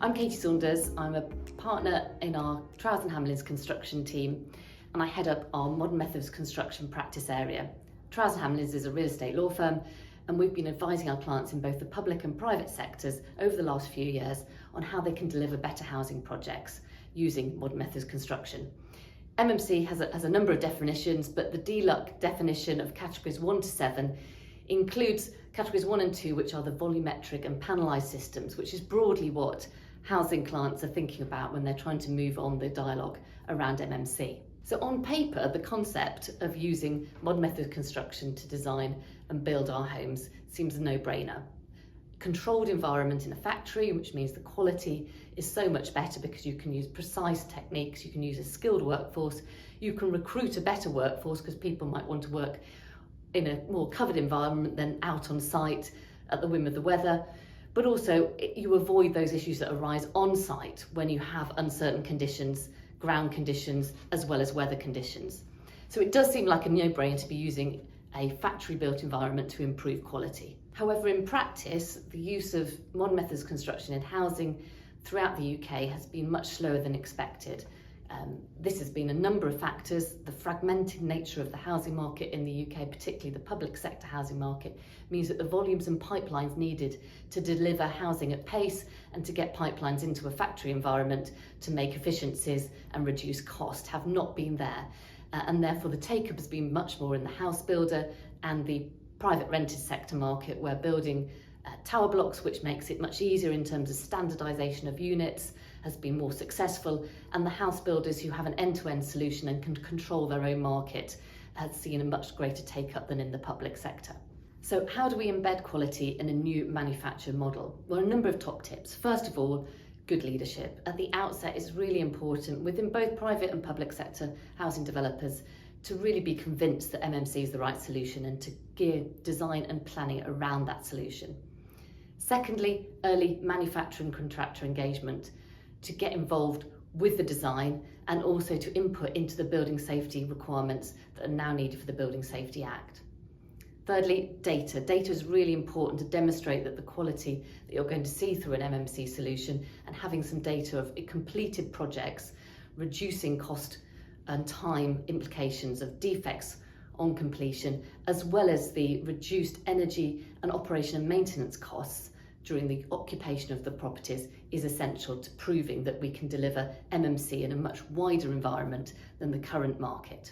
I'm Katie Saunders. I'm a partner in our Trowers Hamlins construction team, and I head up our modern methods construction practice area. Trowers Hamlins is a real estate law firm, and we've been advising our clients in both the public and private sectors over the last few years on how they can deliver better housing projects using modern methods construction. MMC has a number of definitions, but the DLUC definition of categories 1 to 7 includes categories 1 and 2, which are the volumetric and panelised systems, which is broadly what housing clients are thinking about when they're trying to move on the dialogue around MMC. So on paper, the concept of using modern method construction to design and build our homes seems a no-brainer. Controlled environment in a factory, which means the quality is so much better because you can use precise techniques, you can use a skilled workforce, you can recruit a better workforce because people might want to work in a more covered environment than out on site at the whim of the weather. But also you avoid those issues that arise on site when you have uncertain conditions, ground conditions, as well as weather conditions. So it does seem like a no-brainer to be using a factory-built environment to improve quality. However, in practice, the use of modern methods construction in housing throughout the UK has been much slower than expected. This has been a number of factors. The fragmented nature of the housing market in the UK, particularly the public sector housing market, means that the volumes and pipelines needed to deliver housing at pace and to get pipelines into a factory environment to make efficiencies and reduce cost have not been there. And therefore the take-up has been much more in the house builder and the private rented sector market, where building tower blocks, which makes it much easier in terms of standardisation of units, has been more successful, and the house builders who have an end-to-end solution and can control their own market has seen a much greater take-up than in the public sector. So how do we embed quality in a new manufacture model? Well, a number of top tips. First of all, good leadership. At the outset, it's really important within both private and public sector housing developers to really be convinced that MMC is the right solution and to gear design and planning around that solution. Secondly, early manufacturer and contractor engagement, to get involved with the design and also to input into the building safety requirements that are now needed for the Building Safety Act. Thirdly, data. Data is really important to demonstrate that the quality that you're going to see through an MMC solution, and having some data of completed projects, reducing cost and time implications of defects on completion, as well as the reduced energy and operation and maintenance costs during the occupation of the properties, is essential to proving that we can deliver MMC in a much wider environment than the current market.